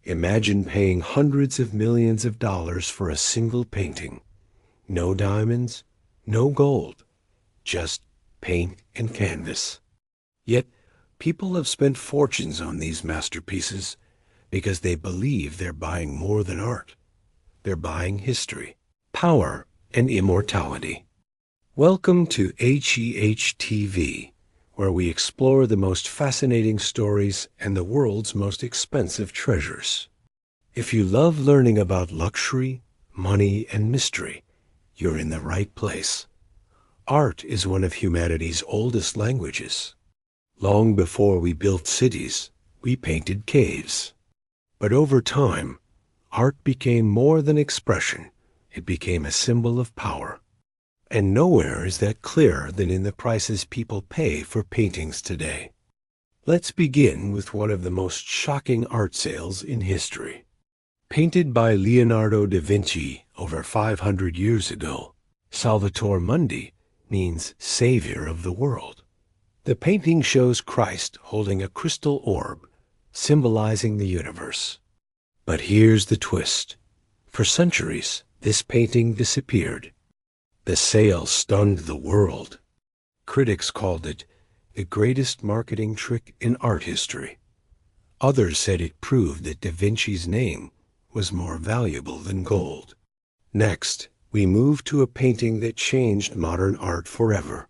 Imagine paying hundreds of millions of dollars for a single painting. No diamonds, no gold, just paint and canvas. Yet, people have spent fortunes on these masterpieces because they believe they're buying more than art. They're buying history, power, and immortality. Welcome to HEH TV, where we explore the most fascinating stories and the world's most expensive treasures. If you love learning about luxury, money, and mystery, you're in the right place. Art is one of humanity's oldest languages. Long before we built cities, we painted caves. But over time, art became more than expression. It became a symbol of power. And nowhere is that clearer than in the prices people pay for paintings today. Let's begin with one of the most shocking art sales in history. Painted by Leonardo da Vinci over 500 years ago, Salvator Mundi means savior of the world. The painting shows Christ holding a crystal orb, symbolizing the universe. But here's the twist. For centuries, this painting disappeared. The sale stunned the world. Critics called it the greatest marketing trick in art history. Others said it proved that Da Vinci's name was more valuable than gold. Next, we move to a painting that changed modern art forever.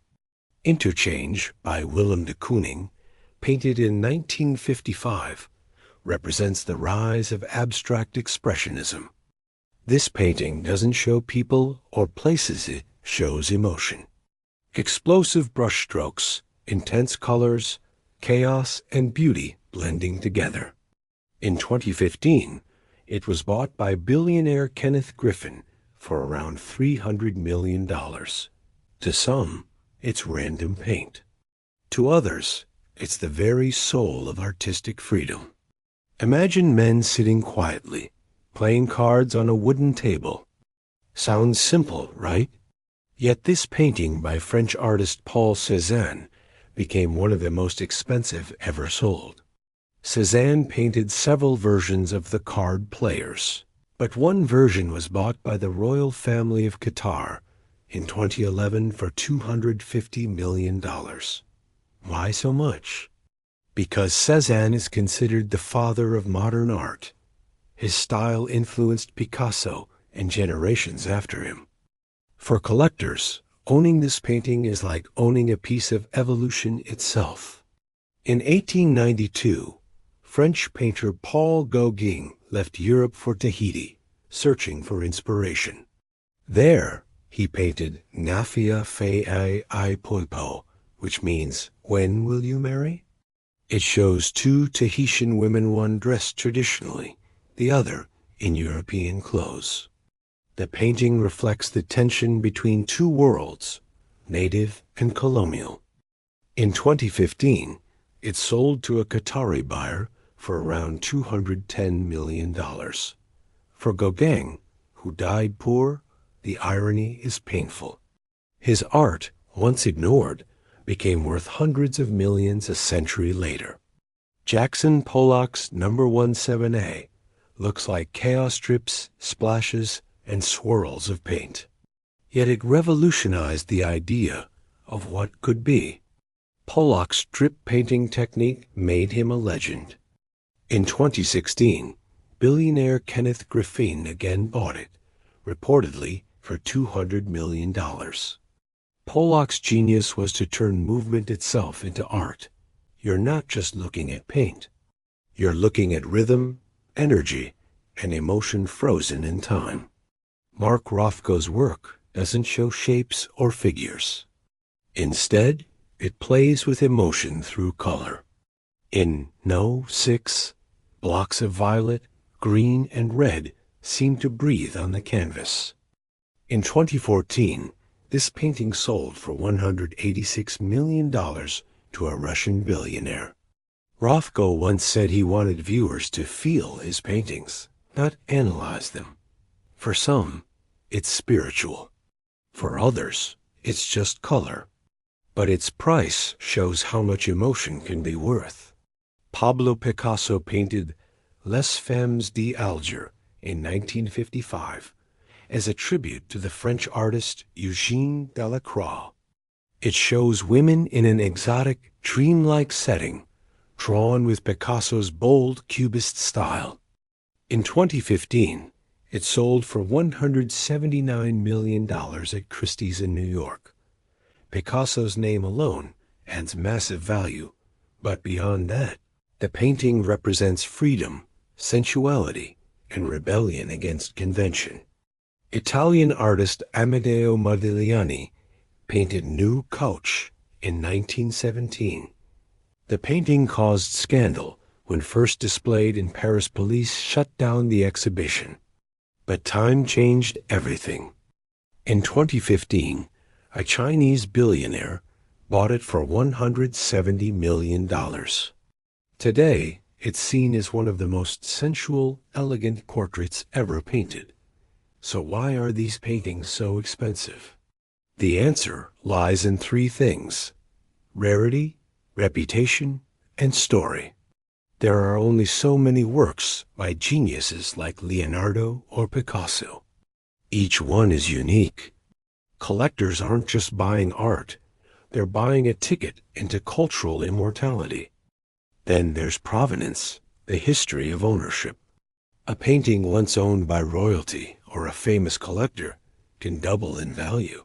Interchange by Willem de Kooning, painted in 1955, represents the rise of abstract expressionism. This painting doesn't show people or places, it shows emotion. Explosive brushstrokes, intense colors, chaos, and beauty blending together. In 2015, it was bought by billionaire Kenneth Griffin for around $300 million. To some, it's random paint. To others, it's the very soul of artistic freedom. Imagine men sitting quietly, playing cards on a wooden table. Sounds simple, right? Yet this painting by French artist Paul Cézanne became one of the most expensive ever sold. Cézanne painted several versions of the card players, but one version was bought by the royal family of Qatar in 2011 for $250 million. Why so much? Because Cézanne is considered the father of modern art. His style influenced Picasso and generations after him. For collectors, owning this painting is like owning a piece of evolution itself. In 1892, French painter Paul Gauguin left Europe for Tahiti, searching for inspiration. There, he painted Nafia Fei I Poipo, which means, "When will you marry?" It shows two Tahitian women, one dressed traditionally, the other in European clothes. The painting reflects the tension between two worlds, native and colonial. In 2015, it sold to a Qatari buyer for around $210 million. For Gauguin, who died poor, the irony is painful. His art, once ignored, became worth hundreds of millions a century later. Jackson Pollock's No. 17A looks like chaos strips, splashes, and swirls of paint. Yet it revolutionized the idea of what could be. Pollock's strip painting technique made him a legend. In 2016, billionaire Kenneth Griffin again bought it, reportedly for $200 million. Pollock's genius was to turn movement itself into art. You're not just looking at paint. You're looking at rhythm, energy, and emotion frozen in time. Mark Rothko's work doesn't show shapes or figures. Instead, it plays with emotion through color. In No. 6, blocks of violet, green, and red seem to breathe on the canvas. In 2014, this painting sold for $186 million to a Russian billionaire. Rothko once said he wanted viewers to feel his paintings, not analyze them. For some, it's spiritual. For others, it's just color. But its price shows how much emotion can be worth. Pablo Picasso painted Les Femmes d'Alger in 1955 as a tribute to the French artist Eugène Delacroix. It shows women in an exotic, dreamlike setting, drawn with Picasso's bold Cubist style. In 2015, it sold for $179 million at Christie's in New York. Picasso's name alone adds massive value, but beyond that, the painting represents freedom, sensuality, and rebellion against convention. Italian artist Amedeo Modigliani painted New Couch in 1917. The painting caused scandal when first displayed and Paris police shut down the exhibition. But time changed everything. In 2015, a Chinese billionaire bought it for $170 million. Today, it's seen as one of the most sensual, elegant portraits ever painted. So why are these paintings so expensive? The answer lies in three things: rarity, reputation, and story. There are only so many works by geniuses like Leonardo or Picasso. Each one is unique. Collectors aren't just buying art, they're buying a ticket into cultural immortality. Then there's provenance, the history of ownership. A painting once owned by royalty or a famous collector can double in value.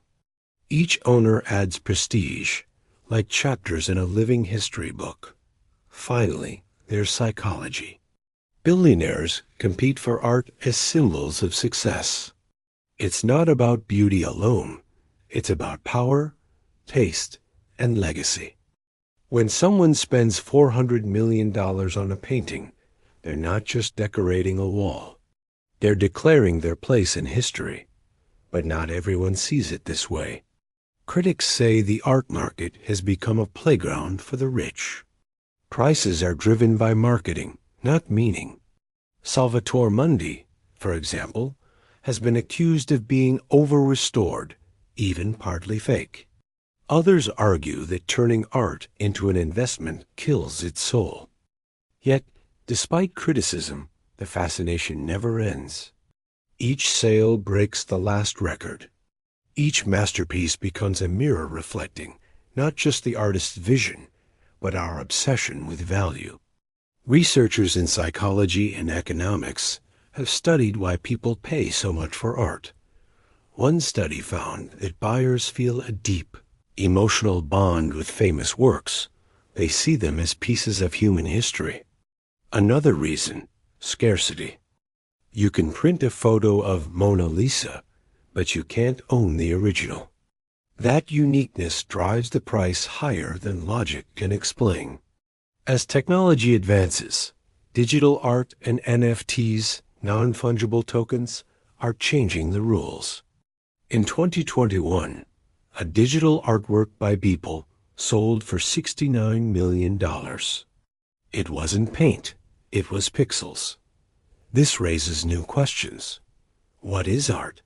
Each owner adds prestige, like chapters in a living history book. Finally, there's psychology. Billionaires compete for art as symbols of success. It's not about beauty alone. It's about power, taste, and legacy. When someone spends $400 million on a painting, they're not just decorating a wall. They're declaring their place in history. But not everyone sees it this way. Critics say the art market has become a playground for the rich. Prices are driven by marketing, not meaning. Salvator Mundi, for example, has been accused of being over-restored, even partly fake. Others argue that turning art into an investment kills its soul. Yet, despite criticism, the fascination never ends. Each sale breaks the last record. Each masterpiece becomes a mirror reflecting not just the artist's vision, but our obsession with value. Researchers in psychology and economics have studied why people pay so much for art. One study found that buyers feel a deep, emotional bond with famous works. They see them as pieces of human history. Another reason, scarcity. You can print a photo of Mona Lisa, but you can't own the original. That uniqueness drives the price higher than logic can explain. As technology advances, digital art and NFTs, non-fungible tokens, are changing the rules. In 2021, a digital artwork by Beeple sold for $69 million. It wasn't paint, it was pixels. This raises new questions. What is art?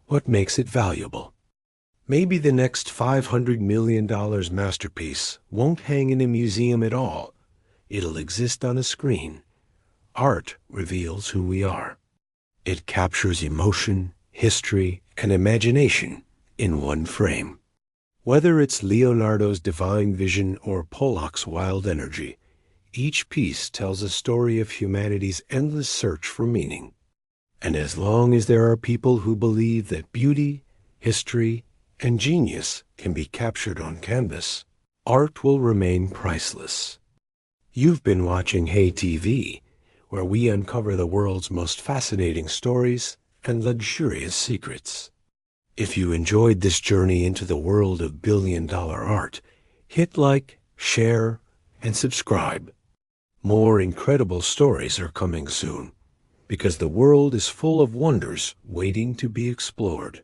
What makes it valuable? Maybe the next $500 million masterpiece won't hang in a museum at all. It'll exist on a screen. Art reveals who we are. It captures emotion, history, and imagination in one frame. Whether it's Leonardo's divine vision or Pollock's wild energy, each piece tells a story of humanity's endless search for meaning. And as long as there are people who believe that beauty, history, and genius can be captured on canvas, art will remain priceless. You've been watching Hey TV, where we uncover the world's most fascinating stories and luxurious secrets. If you enjoyed this journey into the world of billion-dollar art, hit like, share, and subscribe. More incredible stories are coming soon, because the world is full of wonders waiting to be explored.